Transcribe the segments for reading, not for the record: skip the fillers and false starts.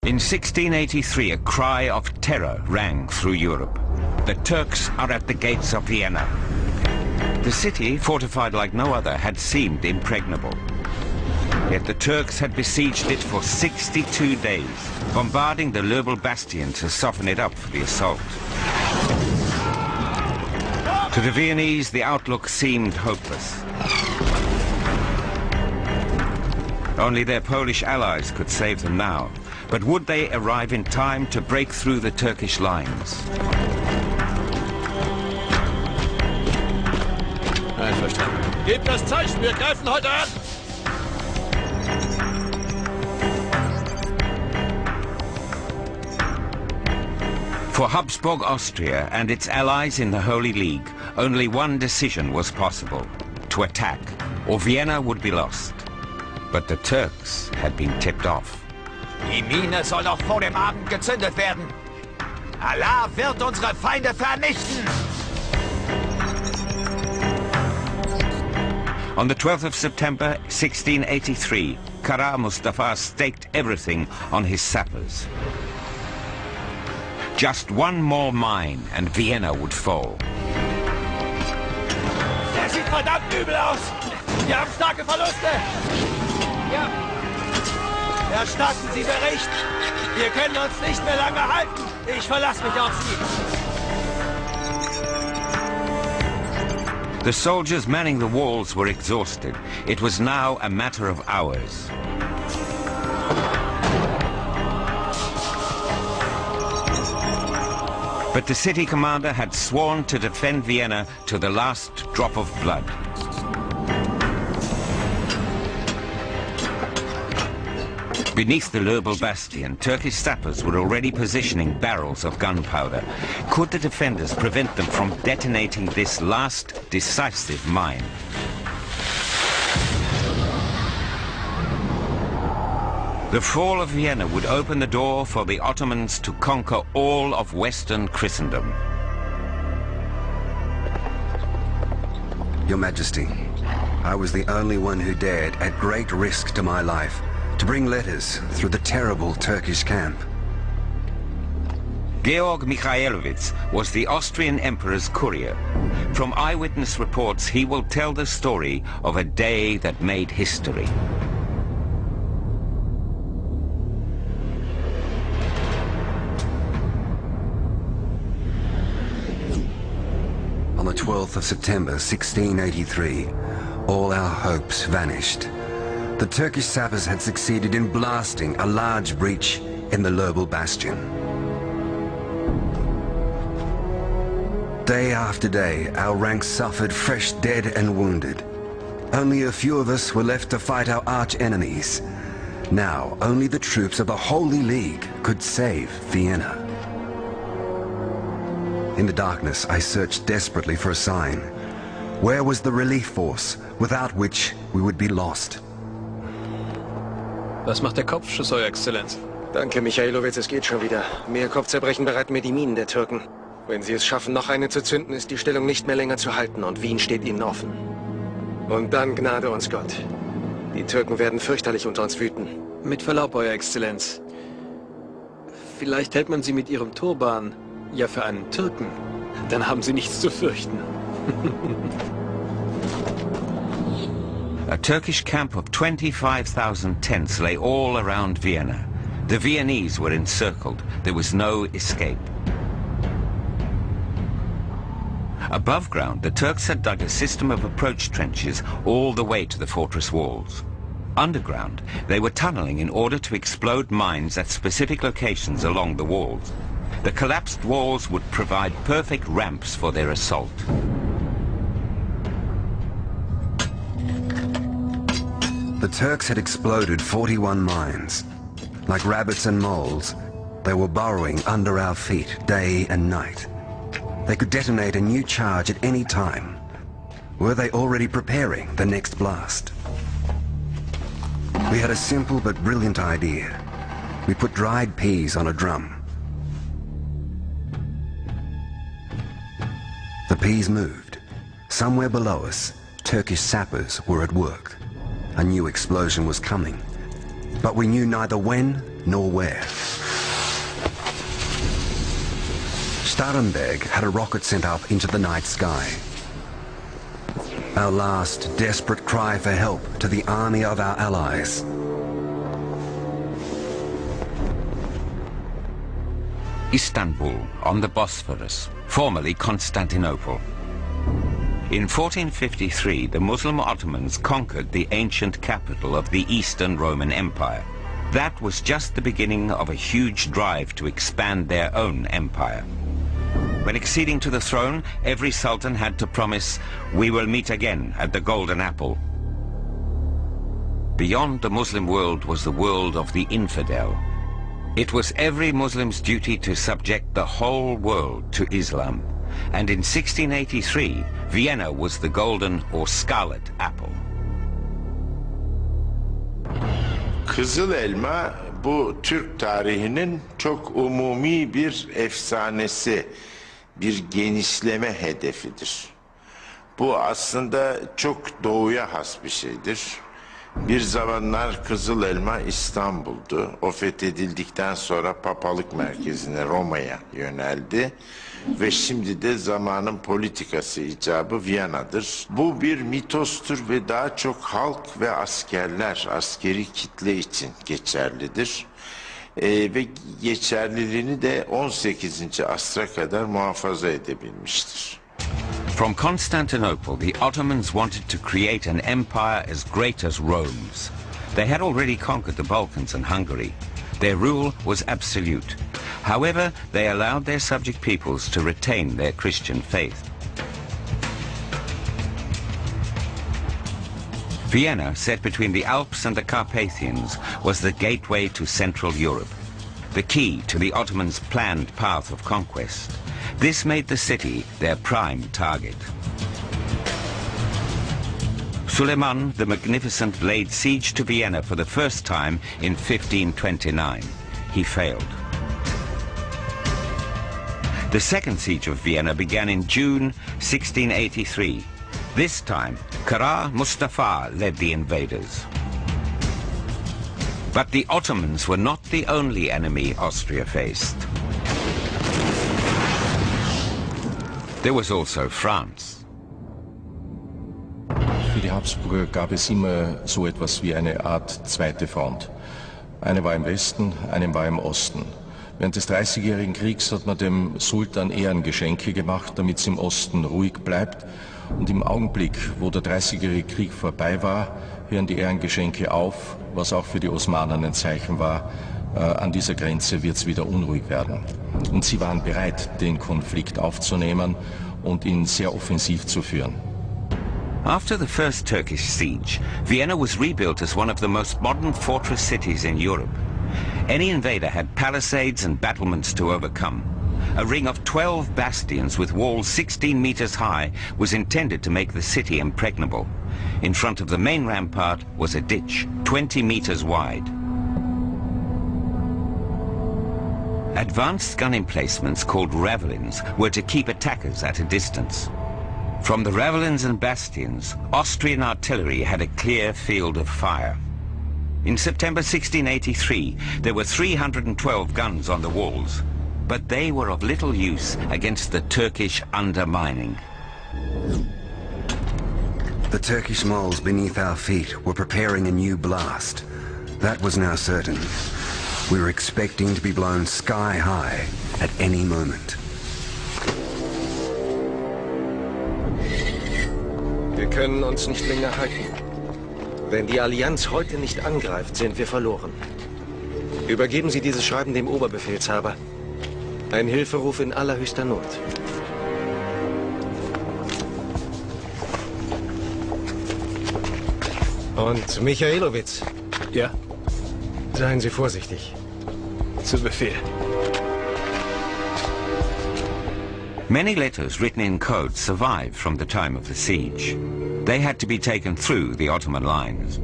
In 1683, a cry of terror rang through Europe. The Turks are at the gates of Vienna. The city, fortified like no other, had seemed impregnable. Yet the Turks had besieged it for 62 days, bombarding the Löbel bastion to soften it up for the assault. To the Viennese, the outlook seemed hopeless. Only their Polish allies could save them now. But would they arrive in time to break through the Turkish lines? Einverstanden. Gebt das Zeichen, wir greifen heute an! For Habsburg Austria and its allies in the Holy League, only one decision was possible: to attack, or Vienna would be lost. But the Turks had been tipped off. Die Mine soll noch vor dem Abend gezündet werden. Allah wird unsere Feinde vernichten. On the 12th of September 1683, Kara Mustafa staked everything on his sappers. Just one more mine and Vienna would fall. Das sieht verdammt übel aus. Wir haben starke Verluste. Ja. Erstatten Sie Bericht. Wir können uns nicht mehr lange halten. Ich verlasse mich auf Sie. The soldiers manning the walls were exhausted. It was now a matter of hours. But the city commander had sworn to defend Vienna to the last drop of blood. Beneath the Löbel bastion, Turkish sappers were already positioning barrels of gunpowder. Could the defenders prevent them from detonating this last decisive mine? The fall of Vienna would open the door for the Ottomans to conquer all of Western Christendom. Your Majesty, I was the only one who dared, at great risk to my life, to bring letters through the terrible Turkish camp. Georg Mikhailovich was the Austrian Emperor's courier. From eyewitness reports, he will tell the story of a day that made history. On the 12th of September 1683, all our hopes vanished. The Turkish sappers had succeeded in blasting a large breach in the Löbel bastion. Day after day, our ranks suffered fresh dead and wounded. Only a few of us were left to fight our arch-enemies. Now, only the troops of the Holy League could save Vienna. In the darkness, I searched desperately for a sign. Where was the relief force, without which we would be lost? Was macht der Kopfschuss, Euer Exzellenz? Danke, Michailowitz, es geht schon wieder. Mehr Kopfzerbrechen bereiten mir die Minen der Türken. Wenn sie es schaffen, noch eine zu zünden, ist die Stellung nicht mehr länger zu halten und Wien steht ihnen offen. Und dann gnade uns Gott. Die Türken werden fürchterlich unter uns wüten. Mit Verlaub, Euer Exzellenz. Vielleicht hält man sie mit ihrem Turban ja für einen Türken. Dann haben sie nichts zu fürchten. A Turkish camp of 25,000 tents lay all around Vienna. The Viennese were encircled. There was no escape. Above ground, the Turks had dug a system of approach trenches all the way to the fortress walls. Underground, they were tunneling in order to explode mines at specific locations along the walls. The collapsed walls would provide perfect ramps for their assault. The Turks had exploded 41 mines. Like rabbits and moles, they were burrowing under our feet day and night. They could detonate a new charge at any time. Were they already preparing the next blast? We had a simple but brilliant idea. We put dried peas on a drum. The peas moved. Somewhere below us, Turkish sappers were at work. A new explosion was coming, but we knew neither when nor where. Starrenberg had a rocket sent up into the night sky. Our last desperate cry for help to the army of our allies. Istanbul, on the Bosphorus, formerly Constantinople. In 1453, the Muslim Ottomans conquered the ancient capital of the Eastern Roman Empire. That was just the beginning of a huge drive to expand their own empire. When acceding to the throne, every sultan had to promise, "We will meet again at the Golden Apple." Beyond the Muslim world was the world of the infidel. It was every Muslim's duty to subject the whole world to Islam. And in 1683, Vienna was the golden or scarlet apple. Kızıl Elma bu Türk tarihinin çok umumi bir efsanesi, bir genişleme hedefidir. Bu aslında çok doğuya has bir şeydir. Bir zamanlar Kızıl Elma İstanbul'du. O fethedildikten sonra papalık merkezine Roma'ya yöneldi. Ve şimdi de zamanın politikası icabı Viyana'dır. Bu bir mitostur ve daha çok halk ve askerler, askeri kitle için geçerlidir. Ve geçerliliğini de 18. asra kadar muhafaza edebilmiştir. From Constantinople, the Ottomans wanted to create an empire as great as Rome's. They had already conquered the Balkans and Hungary. Their rule was absolute. However, they allowed their subject peoples to retain their Christian faith. Vienna, set between the Alps and the Carpathians, was the gateway to Central Europe, the key to the Ottomans' planned path of conquest. This made the city their prime target. Suleiman the Magnificent laid siege to Vienna for the first time in 1529. He failed. The second siege of Vienna began in June 1683. This time, Kara Mustafa led the invaders. But the Ottomans were not the only enemy Austria faced. There was also France. Für die Habsburger gab es immer so etwas wie eine Art zweite Front. Eine war im Westen, eine war im Osten. Während des 30-jährigen Kriegs hat man dem Sultan Ehrengeschenke gemacht, damit es im Osten ruhig bleibt. Und im Augenblick, wo der 30-jährige Krieg vorbei war, hören die Ehrengeschenke auf, was auch für die Osmanen ein Zeichen war. An dieser Grenze wird es wieder unruhig werden. Und sie waren bereit, den Konflikt aufzunehmen und ihn sehr offensiv zu führen. After the first Turkish siege, Vienna was rebuilt as one of the most modern fortress cities in Europe. Any invader had palisades and battlements to overcome. A ring of 12 bastions with walls 16 meters high was intended to make the city impregnable. In front of the main rampart was a ditch 20 meters wide. Advanced gun emplacements called ravelins were to keep attackers at a distance. From the ravelins and bastions, Austrian artillery had a clear field of fire. In September 1683, there were 312 guns on the walls, but they were of little use against the Turkish undermining. The Turkish moles beneath our feet were preparing a new blast. That was now certain. We were expecting to be blown sky high at any moment. Wir können uns nicht länger halten. Wenn die Allianz heute nicht angreift, sind wir verloren. Übergeben Sie dieses Schreiben dem Oberbefehlshaber. Ein Hilferuf in allerhöchster Not. Und Michailowitz. Ja, Seien Sie vorsichtig. zu Befehl. Many letters written in code survived from the time of the siege. They had to be taken through the Ottoman lines.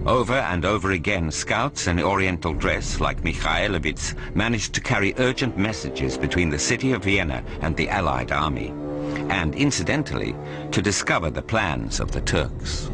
Over and over again, scouts in Oriental dress, like Michailowitz, managed to carry urgent messages between the city of Vienna and the Allied army, and incidentally, to discover the plans of the Turks.